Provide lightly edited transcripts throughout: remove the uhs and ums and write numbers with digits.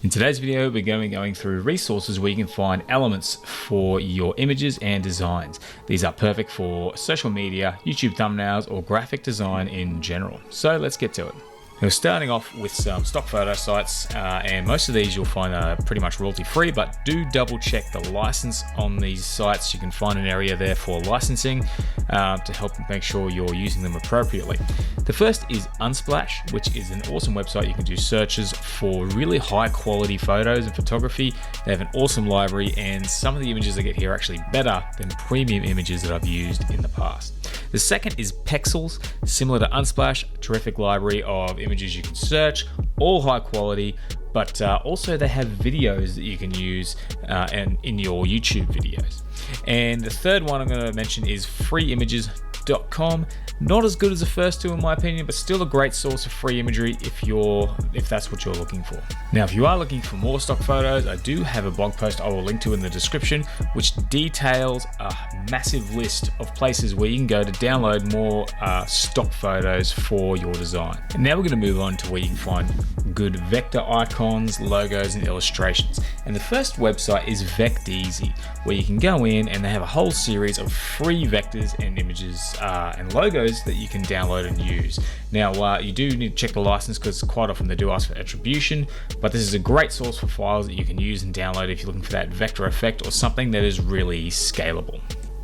In today's video, we're going through resources where you can find elements for your images and designs. These are perfect for social media, YouTube thumbnails, or graphic design in general. So let's get to it. We're starting off with some stock photo sites, and most of these you'll find are pretty much royalty free, but do double check the license on these sites. You can find an area there for licensing to help make sure you're using them appropriately. The first is Unsplash, which is an awesome website. You can do searches for really high quality photos and photography. They have an awesome library, and some of the images I get here are actually better than premium images that I've used in the past. The second is Pexels, similar to Unsplash, terrific library of images you can search, all high quality, but also they have videos that you can use and in your YouTube videos. And the third one I'm going to mention is freeimages.com. Not as good as the first two in my opinion, but still a great source of free imagery if that's what you're looking for. Now, if you are looking for more stock photos, I do have a blog post I will link to in the description, which details a massive list of places where you can go to download more stock photos for your design. And now we're going to move on to where you can find good vector icons, logos, and illustrations. And the first website is Vecteezy, where you can go in and they have a whole series of free vectors and images and logos that you can download and use. Now, you do need to check the license because quite often they do ask for attribution, but this is a great source for files that you can use and download if you're looking for that vector effect or something that is really scalable.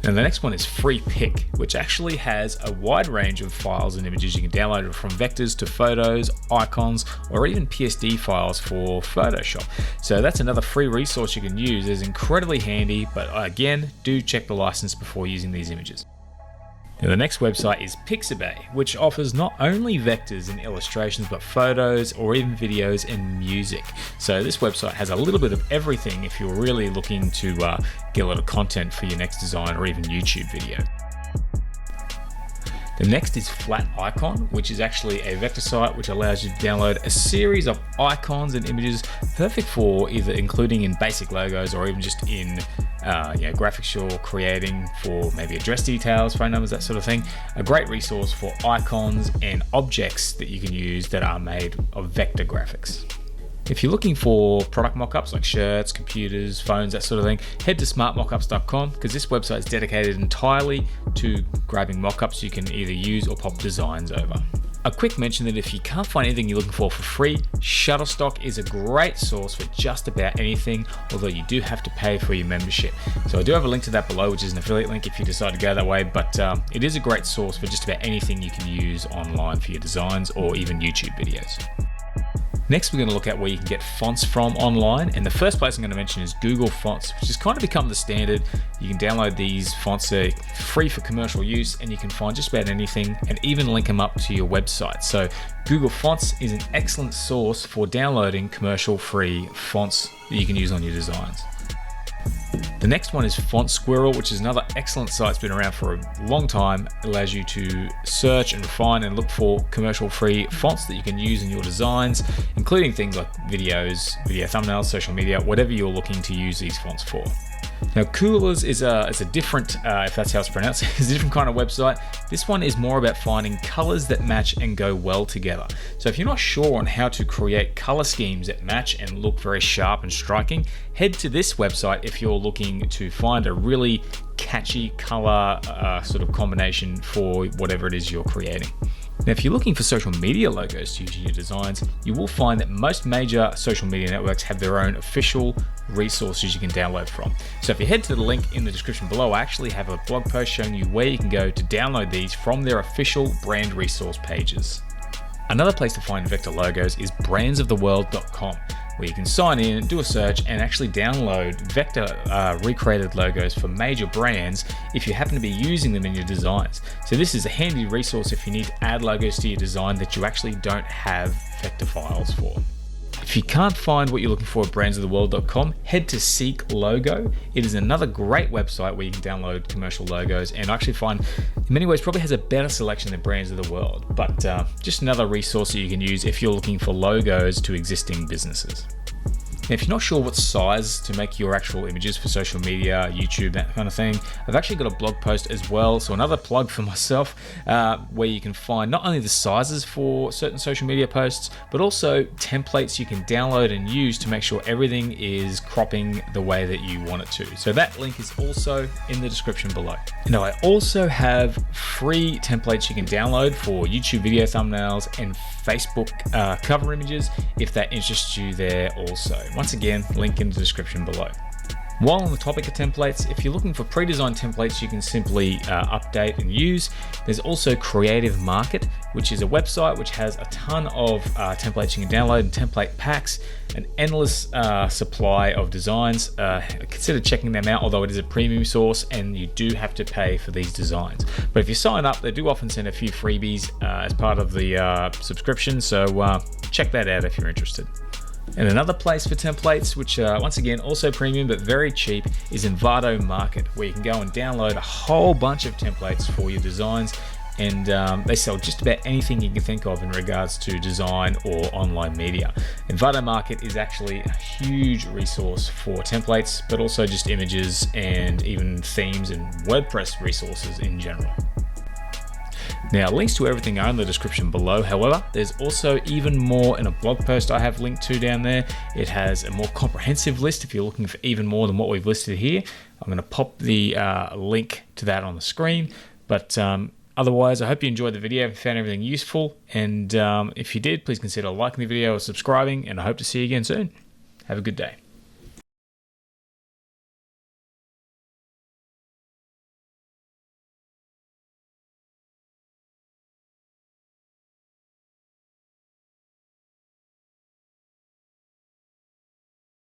And the next one is FreePic, which actually has a wide range of files and images you can download from vectors to photos, icons, or even PSD files for Photoshop. So that's another free resource you can use. It's incredibly handy, but again, do check the license before using these images. Now, the next website is Pixabay, which offers not only vectors and illustrations, but photos or even videos and music. So this website has a little bit of everything if you're really looking to get a lot of content for your next design or even YouTube video. The next is Flat Icon, which is actually a vector site which allows you to download a series of icons and images perfect for either including in basic logos or even just in graphics you're creating for maybe address details, phone numbers, that sort of thing. A great resource for icons and objects that you can use that are made of vector graphics. If you're looking for product mockups like shirts, computers, phones, that sort of thing, head to smartmockups.com because this website is dedicated entirely to grabbing mockups you can either use or pop designs over. A quick mention that if you can't find anything you're looking for free, Shutterstock is a great source for just about anything, although you do have to pay for your membership. So I do have a link to that below, which is an affiliate link if you decide to go that way, but it is a great source for just about anything you can use online for your designs or even YouTube videos. Next, we're going to look at where you can get fonts from online, and the first place I'm going to mention is Google Fonts, which has kind of become the standard. You can download these fonts, they're free for commercial use, and you can find just about anything and even link them up to your website. So Google Fonts is an excellent source for downloading commercial free fonts that you can use on your designs. The next one is Font Squirrel, which is another excellent site. It's been around for a long time. It allows you to search and refine and look for commercial free fonts that you can use in your designs, including things like videos, video thumbnails, social media, whatever you're looking to use these fonts for. Now, Coolers is a different, if that's how it's pronounced, it's a different kind of website. This one is more about finding colors that match and go well together. So if you're not sure on how to create color schemes that match and look very sharp and striking, head to this website if you're looking to find a really catchy color sort of combination for whatever it is you're creating. Now, if you're looking for social media logos to use in your designs, you will find that most major social media networks have their own official resources you can download from. So if you head to the link in the description below, I actually have a blog post showing you where you can go to download these from their official brand resource pages. Another place to find vector logos is brandsoftheworld.com, where you can sign in and do a search and actually download vector recreated logos for major brands if you happen to be using them in your designs. So this is a handy resource if you need to add logos to your design that you actually don't have vector files for. If you can't find what you're looking for at brandsoftheworld.com, head to Seek Logo. It is another great website where you can download commercial logos and actually find, in many ways, probably has a better selection than Brands of the World, but just another resource that you can use if you're looking for logos to existing businesses. Now, if you're not sure what size to make your actual images for social media, YouTube, that kind of thing, I've actually got a blog post as well. So another plug for myself, where you can find not only the sizes for certain social media posts, but also templates you can download and use to make sure everything is cropping the way that you want it to. So that link is also in the description below. Now, I also have free templates you can download for YouTube video thumbnails and Facebook cover images if that interests you there also. Once again, link in the description below. While on the topic of templates, if you're looking for pre-designed templates you can simply update and use, there's also Creative Market, which is a website which has a ton of templates you can download and template packs, an endless supply of designs. Consider checking them out, although it is a premium source and you do have to pay for these designs. But if you sign up, they do often send a few freebies as part of the subscription, so check that out if you're interested. And another place for templates, which once again also premium but very cheap, is Envato Market, where you can go and download a whole bunch of templates for your designs, and they sell just about anything you can think of in regards to design or online media. Envato Market is actually a huge resource for templates, but also just images and even themes and WordPress resources in general. Now, links to everything are in the description below. However, there's also even more in a blog post I have linked to down there. It has a more comprehensive list if you're looking for even more than what we've listed here. I'm going to pop the link to that on the screen. But otherwise, I hope you enjoyed the video and found everything useful. And if you did, please consider liking the video or subscribing. And I hope to see you again soon. Have a good day.